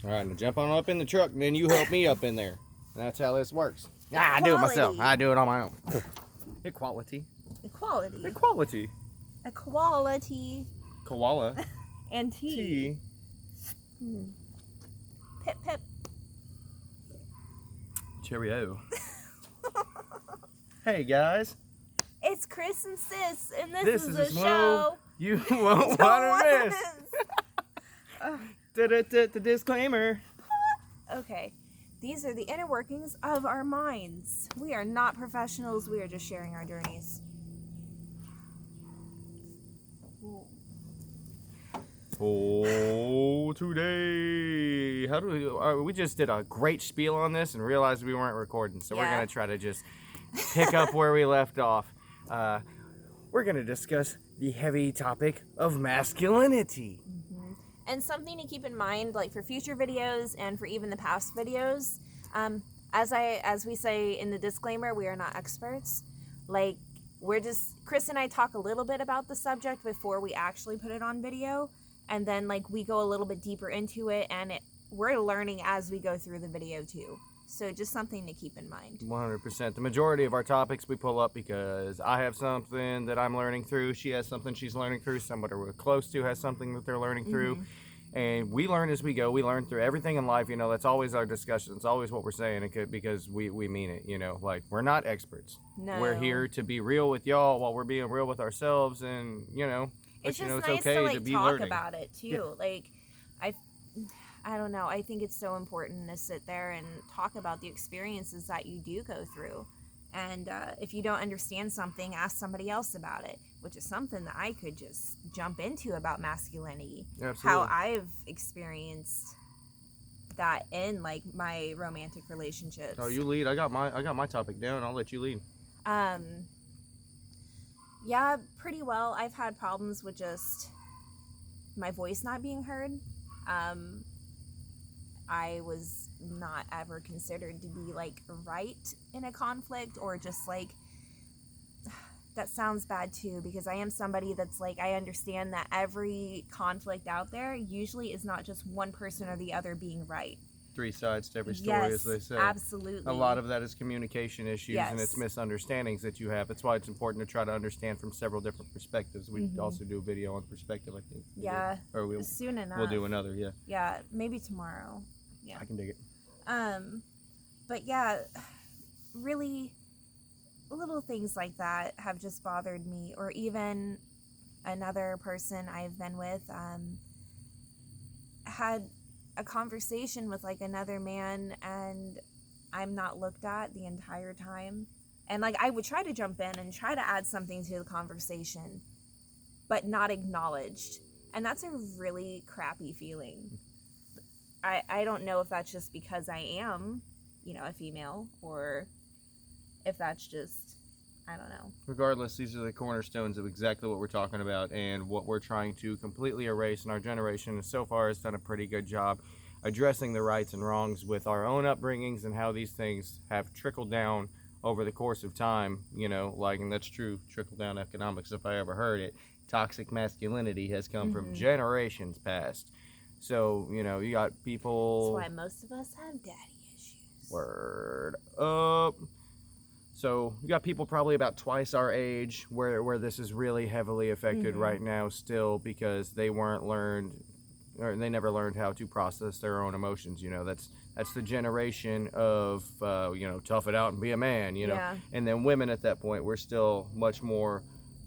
All right, now jump on up in the truck, and then you help me up in there. That's how this works. I do it myself. I do it on my own. Equality. Equality. Equality. Equality. Koala. And tea. Pip pip. Cheerio. Hey guys. It's Chris and Sis, and this is a show show you won't want to miss. The disclaimer. Okay, these are the inner workings of our minds. We are not professionals. We are just sharing our journeys. Oh, today. How do we just did a great spiel on this and realized we weren't recording, so we're gonna try to just pick up where we left off. We're gonna discuss the heavy topic of masculinity. And something to keep in mind, like for future videos and for even the past videos, as we say in the disclaimer, we are not experts. Like, Chris and I talk a little bit about the subject before we actually put it on video, and then like we go a little bit deeper into it, and we're learning as we go through the video too. So just something to keep in mind. 100%. The majority of our topics we pull up because I have something that I'm learning through. She has something she's learning through. Somebody we're close to has something that they're learning through. And we learn as we go. We learn through everything in life. You know, that's always our discussion. It's always what we're saying because we mean it, you know. Like, we're not experts. No. We're here to be real with y'all while we're being real with ourselves. And, you know, it's just it's nice okay to, like, be talk learning about it, too. Yeah. Like, I don't know. I think it's so important to sit there and talk about the experiences that you do go through. And if you don't understand something, ask somebody else about it, which is something that I could just jump into about masculinity. Absolutely. How I've experienced that in, like, my romantic relationships. Oh, you lead. I got my topic down. I'll let you lead. Yeah, pretty well. I've had problems with just my voice not being heard. I was not ever considered to be, like, right in a conflict, or just, like, that sounds bad too, because I am somebody that's like, I understand that every conflict out there usually is not just one person or the other being right. Three sides to every story, as they say. Absolutely. A lot of that is communication issues, and it's misunderstandings that you have. That's why it's important to try to understand from several different perspectives. We also do a video on perspective, I think. Yeah. Or soon enough. We'll do another, yeah. Yeah, maybe tomorrow. Yeah. I can dig it. But yeah, really little things like that have just bothered me. Or even another person I've been with had a conversation with, like, another man, and I'm not looked at the entire time. And, like, I would try to jump in and try to add something to the conversation, but not acknowledged. And that's a really crappy feeling. I don't know if that's just because I am, you know, a female, or if that's just, I don't know. Regardless, these are the cornerstones of exactly what we're talking about and what we're trying to completely erase. And our generation so far has done a pretty good job addressing the rights and wrongs with our own upbringings and how these things have trickled down over the course of time, you know, like, and that's true, trickle down economics if I ever heard it. Toxic masculinity has come from generations past. So, you know, you got people... That's why most of us have daddy issues. Word up. So, you got people probably about twice our age where this is really heavily affected right now still, because they weren't learned, or they never learned how to process their own emotions. You know, that's the generation of, you know, tough it out and be a man, you know. Yeah. And then women at that point were still much more...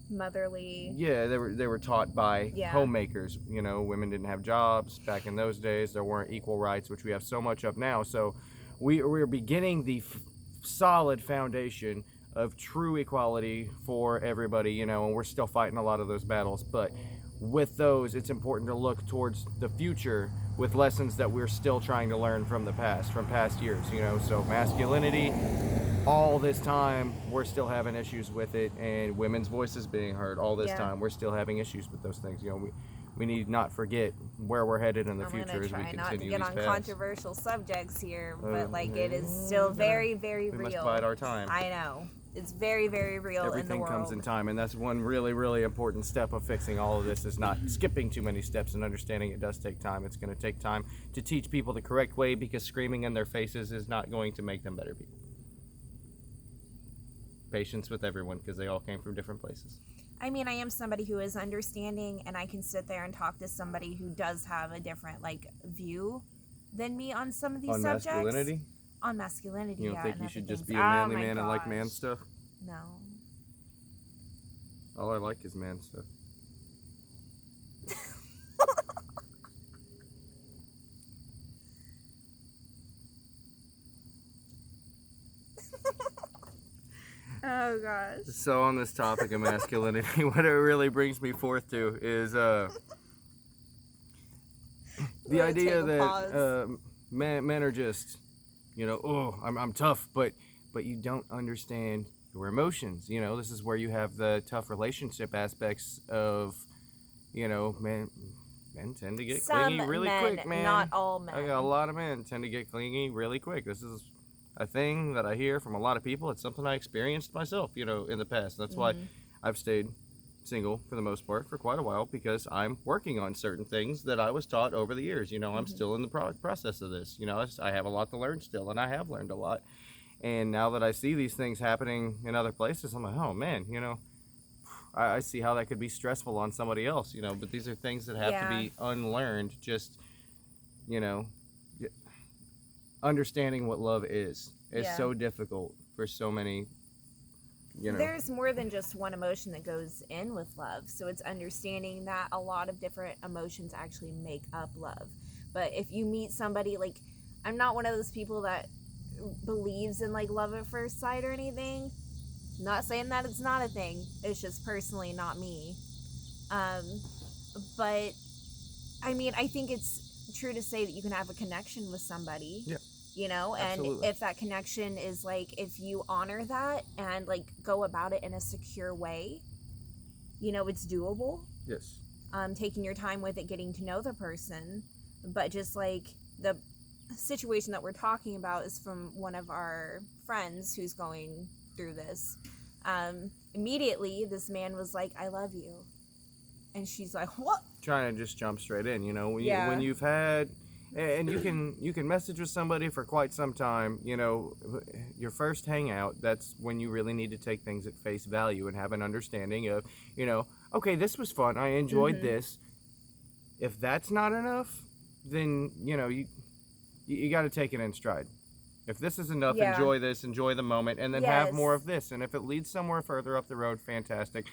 motherly. Yeah, they were taught by homemakers. You know, women didn't have jobs back in those days. There weren't equal rights, which we have so much of now. So we're beginning the solid foundation of true equality for everybody, you know, and we're still fighting a lot of those battles. But with those, it's important to look towards the future with lessons that we're still trying to learn from the past, from past years, you know. So masculinity, all this time, we're still having issues with it, and women's voices being heard all this time, we're still having issues with those things. You know, we need not forget where we're headed in the future as we continue these paths. I'm going to try not to get on controversial subjects here, but, like, it is still very, very real. We must bide our time. I know. It's very, very real in the Everything world. comes in time, and that's one really, really important step of fixing all of this, is not skipping too many steps and understanding it does take time. It's going to take time to teach people the correct way, because screaming in their faces is not going to make them better people. Patience with everyone, because they all came from different places. I mean, I am somebody who is understanding, and I can sit there and talk to somebody who does have a different, like, view than me on some of these subjects. Masculinity? On masculinity, You don't yeah, think and you should other just things. be a manly Oh my man and like gosh. man stuff? No. All I like is man stuff. Oh gosh. So on this topic of masculinity, what it really brings me forth to is the idea that men are just, I'm tough, but you don't understand your emotions. This is where you have the tough relationship aspects of, men tend to get clingy really quick, man. Not all men. I got a lot of men tend to get clingy really quick. This is a thing that I hear from a lot of people. It's something I experienced myself, in the past. That's why I've stayed single for the most part for quite a while, because I'm working on certain things that I was taught over the years. I'm still in the process of this. I have a lot to learn still, and I have learned a lot. And now that I see these things happening in other places, I'm like, oh man, I see how that could be stressful on somebody else, but these are things that have to be unlearned. Just, understanding what love is so difficult for so many. There's more than just one emotion that goes in with love. So it's understanding that a lot of different emotions actually make up love. But if you meet somebody, like, I'm not one of those people that believes in, like, love at first sight or anything. Not saying that it's not a thing. It's just personally not me. But I mean, I think it's true to say that you can have a connection with somebody. Yeah. And absolutely. if that connection is, like, if you honor that and, like, go about it in a secure way, it's doable. Yes. Taking your time with it, getting to know the person. But just, like, the situation that we're talking about is from one of our friends who's going through this. Immediately, this man was like, I love you. And she's like, what? Trying to just jump straight in, when you've had, and you can message with somebody for quite some time, your first hangout, that's when you really need to take things at face value and have an understanding of, okay, this was fun, I enjoyed this. If that's not enough, then, you got to take it in stride. If this is enough, enjoy this, enjoy the moment, and then have more of this. And if it leads somewhere further up the road, fantastic.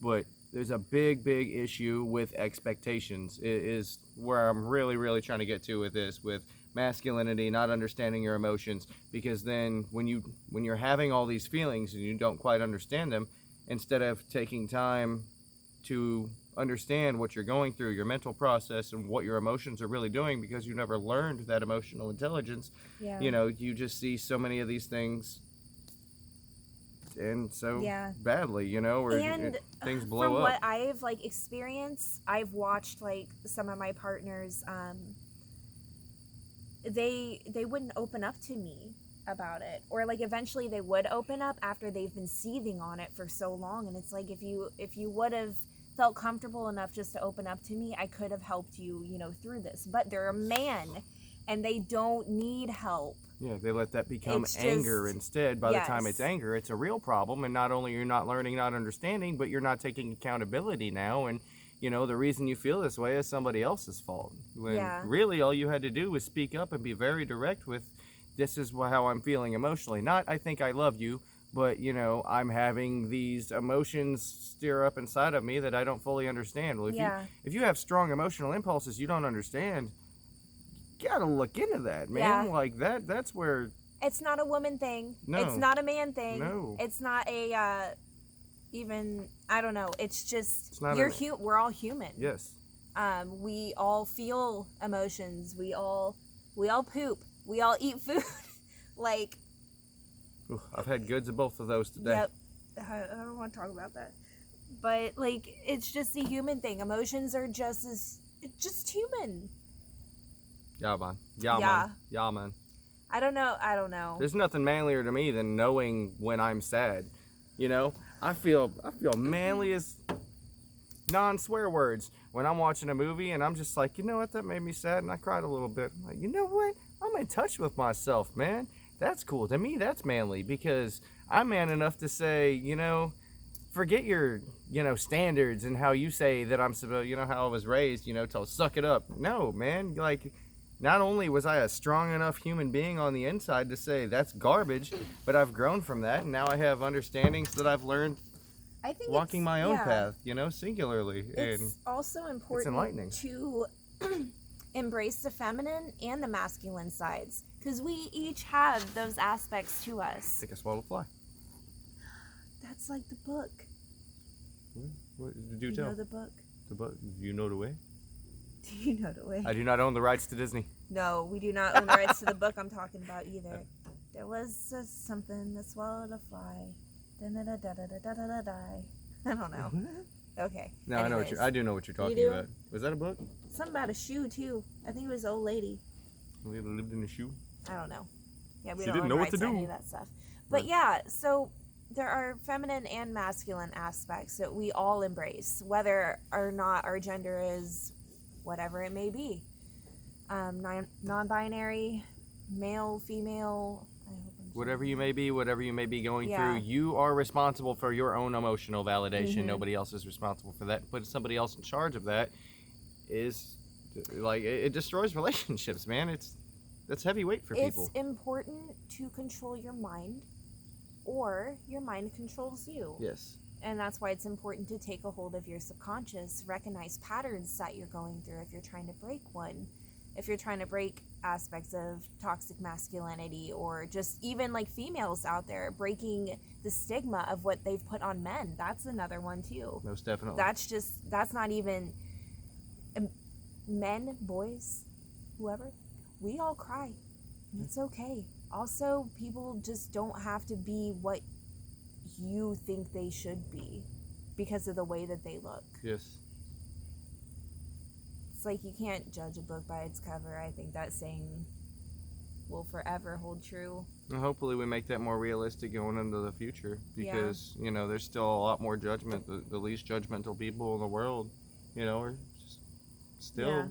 But there's a big, big issue with expectations. It is where I'm really, really trying to get to with this, with masculinity, not understanding your emotions. Because then when you're having all these feelings and you don't quite understand them, instead of taking time to understand what you're going through, your mental process, and what your emotions are really doing, because you never learned that emotional intelligence, you just see so many of these things and so badly, or things blow from up. what I've, like, experienced, I've watched, like, some of my partners, they wouldn't open up to me about it, or, like, eventually they would open up after they've been seething on it for so long. And it's like, if you would have felt comfortable enough just to open up to me, I could have helped you, through this. But they're a man and they don't need help. Yeah, they let that become anger instead. By the time it's anger, it's a real problem. And not only you're not learning, not understanding, but you're not taking accountability now. And, the reason you feel this way is somebody else's fault. When really all you had to do was speak up and be very direct with, this is how I'm feeling emotionally. Not, I think I love you, but, I'm having these emotions stir up inside of me that I don't fully understand. Well, if you have strong emotional impulses you don't understand, you gotta look into that, man. Like, that's where... It's not a woman thing. No. It's not a man thing. No. It's not a, even, I don't know. It's just, it's not we're all human. Yes. We all feel emotions. We all poop. We all eat food. Like... Ooh, I've had goods of both of those today. Yep. I don't want to talk about that. But, like, it's just a human thing. Emotions are just human. Yeah, man. Yeah, man. I don't know. There's nothing manlier to me than knowing when I'm sad. You know, I feel manly as non-swear words when I'm watching a movie, and I'm just like, you know what, that made me sad, and I cried a little bit. I'm like, you know what? I'm in touch with myself, man. That's cool. To me, that's manly, because I'm man enough to say, you know, forget your, you know, standards and how you say that I'm supposed, you know, how I was raised, you know, to suck it up. No, man. Like, not only was I a strong enough human being on the inside to say that's garbage, but I've grown from that, and now I have understandings that I've learned I think walking my own path, you know, singularly. It's and also important enlightening to embrace the feminine and the masculine sides, because we each have those aspects to I us. think I swallowed a fly. That's like the book. What did you Do you tell? know the book? The book? Do you know the way? Do you know the way? I do not own the rights to Disney. No, we do not own the rights to the book I'm talking about either. There was something that swallowed a fly. Da-da-da-da-da-da-da-da-da. I don't know. Okay. No, Anyways. I do know what you're talking do? about. Was that a book? Something about a shoe too. I think it was Old Lady. We lived in a shoe. I don't know. Yeah, we She don't didn't own know what rights to to any do. of that stuff. But Right. yeah, so there are feminine and masculine aspects that we all embrace, whether or not our gender is whatever it may be. Non-binary, male, female. Whatever you may be, whatever you may be going Yeah. through, you are responsible for your own emotional validation. Mhm. Nobody else is responsible for that. Putting somebody else in charge of that is like it destroys relationships, man. That's heavy weight for people. It's important to control your mind, or your mind controls you. Yes. And that's why it's important to take a hold of your subconscious, recognize patterns that you're going through if you're trying to break one. If you're trying to break aspects of toxic masculinity, or just even like females out there breaking the stigma of what they've put on men. That's another one too. Most definitely. That's not even men, boys, whoever. We all cry. It's okay. Also, people just don't have to be what you think they should be because of the way that they look. Yes. It's like you can't judge a book by its cover. I think that saying will forever hold true. And hopefully we make that more realistic going into the future, because you know, there's still a lot more judgment. The least judgmental people in the world, you know, are still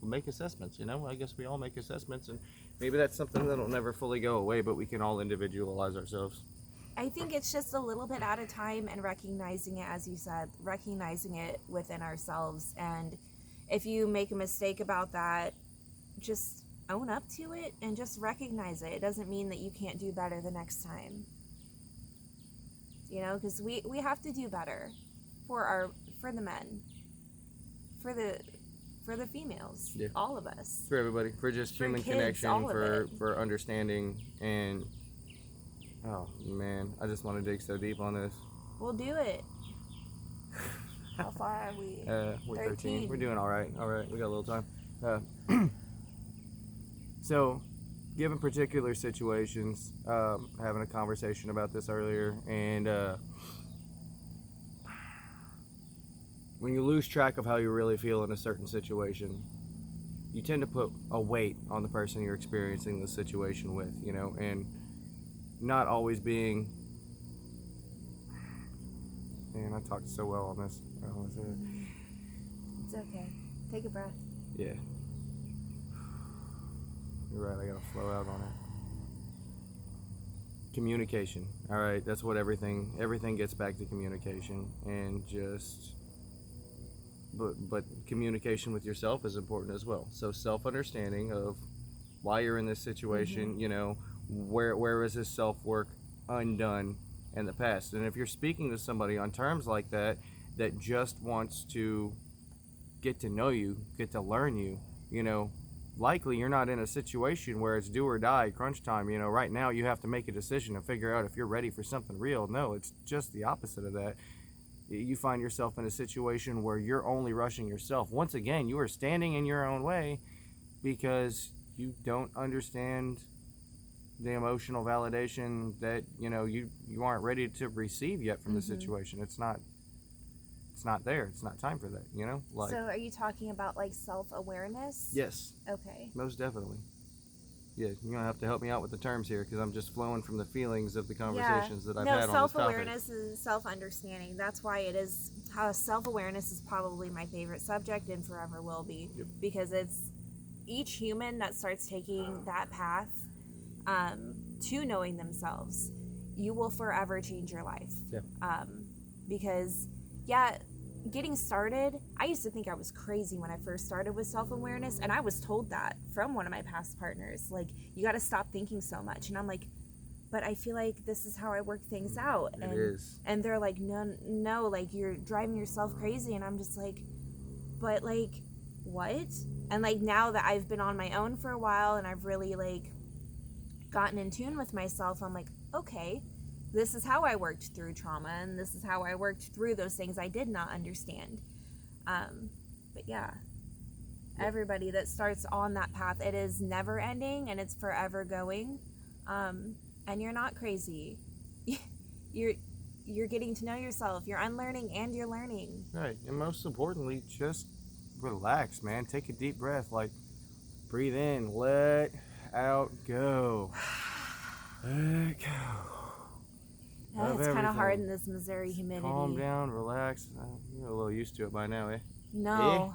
make assessments. You know, I guess we all make assessments, and maybe that's something that'll never fully go away, but we can all individualize ourselves. I think it's just a little bit at a time, and recognizing it, as you said, recognizing it within ourselves. And if you make a mistake about that, just own up to it and just recognize it. It doesn't mean that you can't do better the next time. You know, because we have to do better for the men, for the females, all of us. For everybody, for just For human kids, connection, all of it. for understanding, and oh man, I just want to dig so deep on this. We'll do it. How far are we? We're 13. We're doing all right. All right, we got a little time. So, given particular situations, having a conversation about this earlier, and when you lose track of how you really feel in a certain situation, you tend to put a weight on the person you're experiencing the situation with, you know, and not always being. Man, I talked so well on this. It's okay. Take a breath. Yeah. You're right, I gotta flow out on it. Communication. Alright, that's what everything gets back to communication, and just but communication with yourself is important as well. So self-understanding of why you're in this situation, you know, where is this self-work undone in the past. And if you're speaking to somebody on terms like that just wants to get to know you, get to learn you, you know, likely you're not in a situation where it's do or die, crunch time. You know, right now you have to make a decision and figure out if you're ready for something real. No, it's just the opposite of that. You find yourself in a situation where you're only rushing yourself. Once again, you are standing in your own way because you don't understand the emotional validation that, you know, you aren't ready to receive yet from the situation. It's not there. It's not time for that, you know? Like, so are you talking about like self-awareness? yes. Okay. Most definitely. Yeah, you're gonna have to help me out with the terms here because I'm just flowing from the feelings of the conversations that I've No, had on this topic. self-awareness is self-understanding. That's why it is, self-awareness is probably my favorite subject and forever will be. Yep. Because it's each human that starts taking that path to knowing themselves, you will forever change your life. Yeah. Because, getting started, I used to think I was crazy when I first started with self-awareness, and I was told that from one of my past partners, like, you got to stop thinking so much. And I'm like, but I feel like this is how I work things out. It is. And they're like, no, like, you're driving yourself crazy. And I'm just like, but, like, what? And, like, now that I've been on my own for a while and I've really, like, gotten in tune with myself, I'm like, okay, this is how I worked through trauma, and this is how I worked through those things I did not understand. But everybody that starts on that path, it is never ending and it's forever going. And you're not crazy. You're getting to know yourself. You're unlearning and you're learning. Right, and most importantly, just relax, man. Take a deep breath. Like, breathe in, let out, go. Let go. It's kind of hard in this Missouri humidity. Calm down, relax. You're a little used to it by now, eh? No.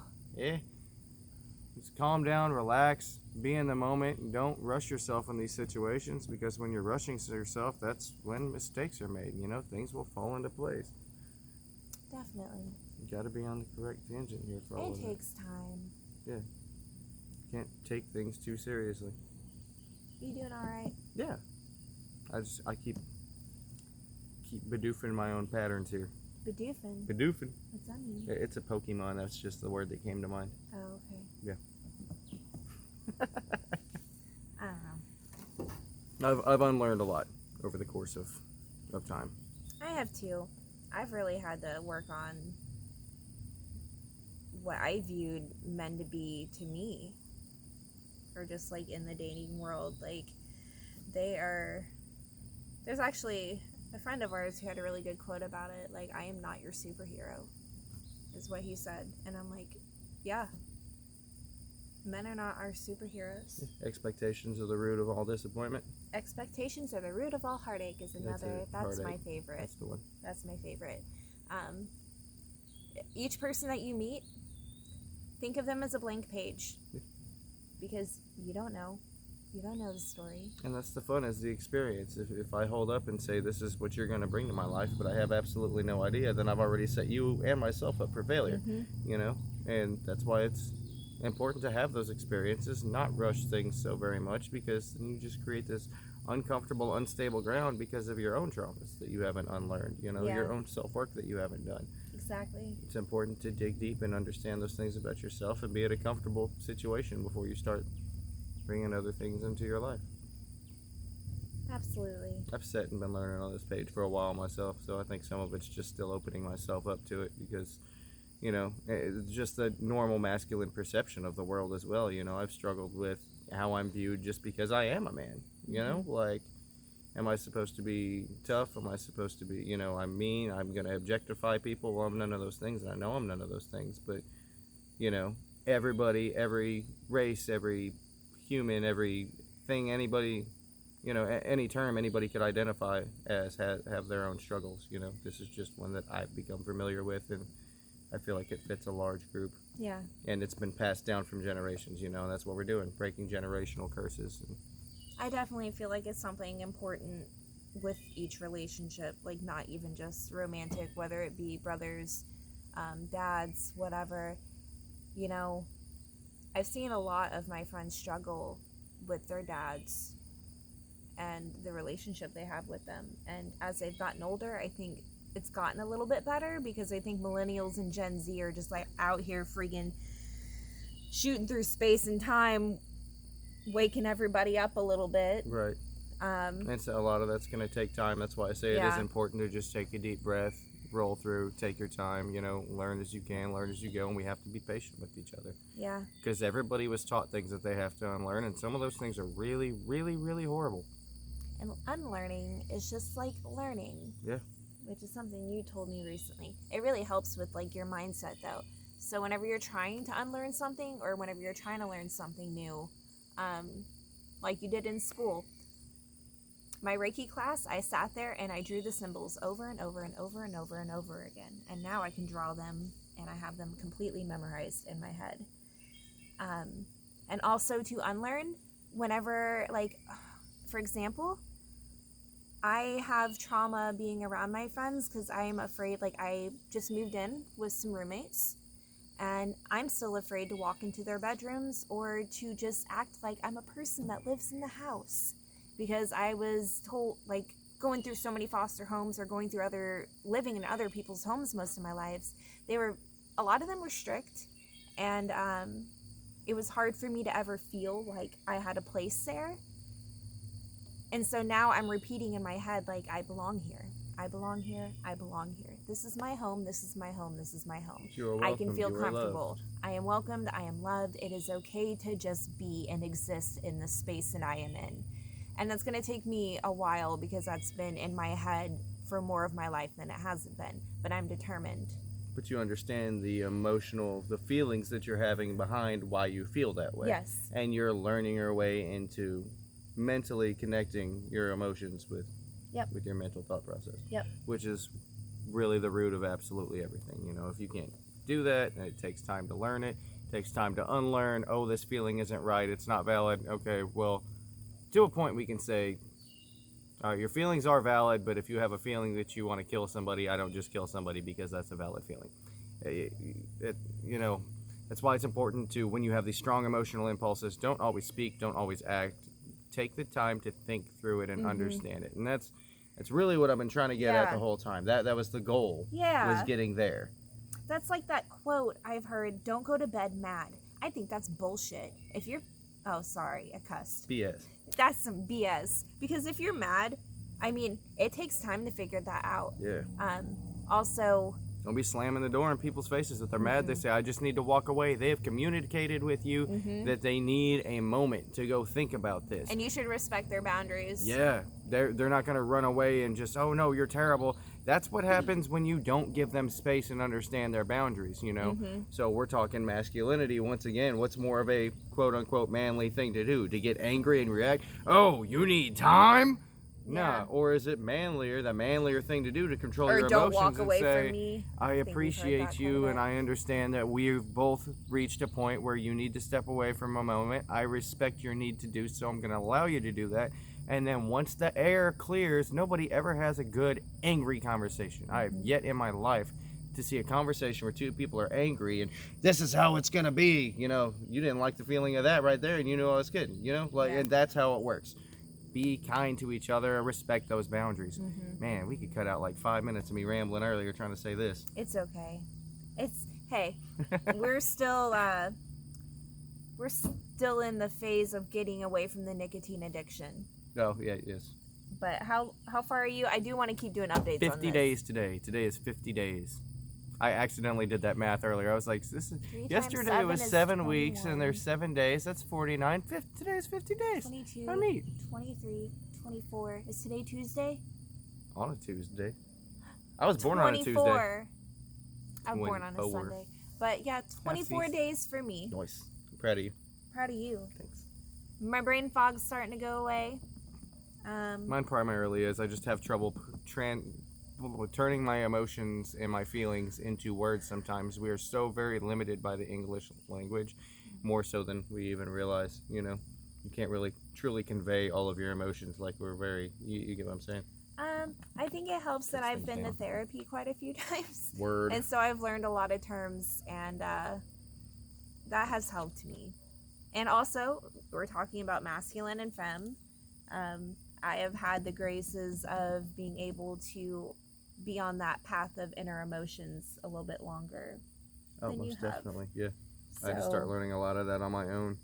Just calm down, relax, be in the moment, and don't rush yourself in these situations, because when you're rushing yourself, that's when mistakes are made. You know, things will fall into place. Definitely. You got to be on the correct tangent here for all of it. It takes time. Yeah. Can't take things too seriously. You doing all right? Yeah. I keep bedoofing my own patterns here. Bedoofing? Bedoofing. What's that mean? It's a Pokemon. That's just the word that came to mind. Oh, okay. Yeah. I don't know. I've unlearned a lot over the course of time. I have too. I've really had to work on what I viewed men to be to me, or just like in the dating world. Like, there's actually a friend of ours who had a really good quote about it. Like, I am not your superhero, is what he said. And I'm like, yeah, men are not our superheroes. Expectations are the root of all disappointment. Expectations are the root of all heartache is another. That's my favorite. That's the one. That's my favorite. Each person that you meet, think of them as a blank page, because you don't know. You don't know the story. And that's the fun, is the experience. If I hold up and say, this is what you're going to bring to my life, but I have absolutely no idea, then I've already set you and myself up for failure. You know? And that's why it's important to have those experiences, not rush things so very much, because then you just create this uncomfortable, unstable ground because of your own traumas that you haven't unlearned, you know, your own self-work that you haven't done. Exactly. It's important to dig deep and understand those things about yourself and be at a comfortable situation before you start bringing other things into your life. Absolutely. I've sat and been learning on this page for a while myself, so I think some of it's just still opening myself up to it, because, you know, it's just the normal masculine perception of the world as well. You know, I've struggled with how I'm viewed just because I am a man, you know, like, am I supposed to be tough? Am I supposed to be, you know, I'm mean, I'm going to objectify people? Well, I'm none of those things, and I know I'm none of those things, but, you know, everybody, every race, every human, everything, anybody, you know, any term anybody could identify as have their own struggles. You know, this is just one that I've become familiar with, and I feel like it fits a large group. Yeah. And it's been passed down from generations, you know, and that's what we're doing, breaking generational curses. I definitely feel like it's something important with each relationship, like not even just romantic, whether it be brothers, dads, whatever. You know, I've seen a lot of my friends struggle with their dads and the relationship they have with them. And as they've gotten older, I think it's gotten a little bit better, because I think millennials and Gen Z are just like out here freaking shooting through space and time, waking everybody up a little bit. Right. And so a lot of that's going to take time. That's why I say it is important to just take a deep breath, roll through, take your time, you know, learn as you can, learn as you go, and we have to be patient with each other. Yeah. Because everybody was taught things that they have to unlearn, and some of those things are really, really, really horrible. And unlearning is just like learning. Yeah. Which is something you told me recently. It really helps with like your mindset though. So whenever you're trying to unlearn something, or whenever you're trying to learn something new, like you did in school. My Reiki class, I sat there and I drew the symbols over and over and over and over and over again. And now I can draw them and I have them completely memorized in my head. And also to unlearn, whenever, like, for example, I have trauma being around my friends because I'm afraid, like, I just moved in with some roommates and I'm still afraid to walk into their bedrooms or to just act like I'm a person that lives in the house, because I was told, like, going through so many foster homes or going through living in other people's homes most of my lives, a lot of them were strict, and it was hard for me to ever feel like I had a place there. And so now I'm repeating in my head, like, I belong here. I belong here. I belong here. This is my home. This is my home. This is my home. You are welcome. I can feel you comfortable. I am welcomed. I am loved. It is okay to just be and exist in the space that I am in. And that's going to take me a while because that's been in my head for more of my life than it hasn't been. But I'm determined. But you understand the feelings that you're having behind why you feel that way. Yes. And you're learning your way into mentally connecting your emotions with your mental thought process. Yep. Which is really the root of absolutely everything. You know, if you can't do that, and it takes time to learn it, takes time to unlearn, oh, this feeling isn't right, it's not valid. Okay, well, to a point we can say, your feelings are valid, but if you have a feeling that you want to kill somebody, I don't just kill somebody because that's a valid feeling. You know, that's why it's important to, when you have these strong emotional impulses, don't always speak, don't always act. Take the time to think through it and understand it. And that's really what I've been trying to get at the whole time. That was the goal. Yeah. Was getting there. That's like that quote I've heard, don't go to bed mad. I think that's bullshit. If you're, oh, sorry, I cussed. BS. That's some BS. Because if you're mad, I mean, it takes time to figure that out. Yeah. Also, don't be slamming the door in people's faces. If they're mad, they say, I just need to walk away. They have communicated with you that they need a moment to go think about this. And you should respect their boundaries. Yeah. They're not going to run away and just, oh, no, you're terrible. That's what happens when you don't give them space and understand their boundaries, you know? So we're talking masculinity. Once again, what's more of a quote-unquote manly thing to do? To get angry and react? Oh, you need time? Yeah. No, or is it the manlier thing to do to control your don't emotions walk away and say, from me. I appreciate you and I understand that we've both reached a point where you need to step away from a moment. I respect your need to do so. I'm going to allow you to do that. And then once the air clears, nobody ever has a good, angry conversation. I have yet in my life to see a conversation where two people are angry and this is how it's going to be. You know, you didn't like the feeling of that right there and you knew I was kidding, you know? And that's how it works. Be kind to each other, respect those boundaries. Man, we could cut out like 5 minutes of me rambling earlier trying to say this. It's okay. Hey, we're still in the phase of getting away from the nicotine addiction. Oh, yeah, yes. But how far are you? I do want to keep doing updates 50 on this. days today. Today is 50 days. I accidentally did that math earlier. I was like, yesterday was 7 weeks and there's 7 days. That's 49. Today is 50 days. 22, How neat. 23, 24. Is today Tuesday? On a Tuesday. I was born on a Tuesday. 24. I'm born on a Sunday. But yeah, 24 days for me. Nice. I'm proud of you. Proud of you. Thanks. My brain fog's starting to go away. Mine primarily is I just have trouble turning my emotions and my feelings into words sometimes. We are so very limited by the English language, more so than we even realize, you know. You can't really truly convey all of your emotions like we're very, you get what I'm saying? I think it helps that I've been to therapy quite a few times. Word. And so I've learned a lot of terms, and that has helped me. And also, we're talking about masculine and femme. I have had the graces of being able to be on that path of inner emotions a little bit longer than you most have. definitely, yeah. So, I had to start learning a lot of that on my own.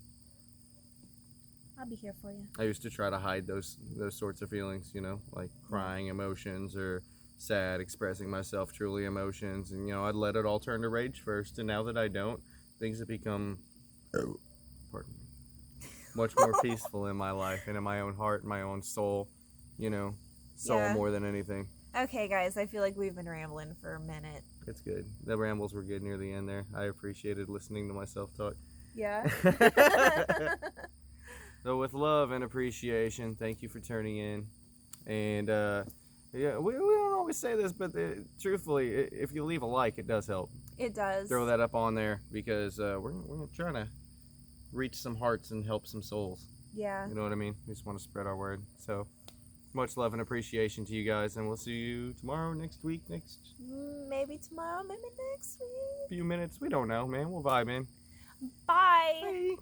I'll be here for you. I used to try to hide those sorts of feelings, you know, like crying emotions or sad, expressing myself truly emotions, and you know, I'd let it all turn to rage first, and now that I don't, things have become pardon me, much more peaceful in my life and in my own heart and my own soul, you know, more than anything. Okay, guys, I feel like we've been rambling for a minute. It's good. The rambles were good near the end there. I appreciated listening to myself talk. Yeah. So with love and appreciation, thank you for turning in. And yeah, we don't always say this, but truthfully, if you leave a like, it does help. It does. Throw that up on there because we're trying to reach some hearts and help some souls. Yeah. You know what I mean? We just want to spread our word. So much love and appreciation to you guys, and we'll see you tomorrow, next week, Maybe tomorrow, maybe next week. few minutes. We don't know, man. We'll vibe in. Bye. Bye.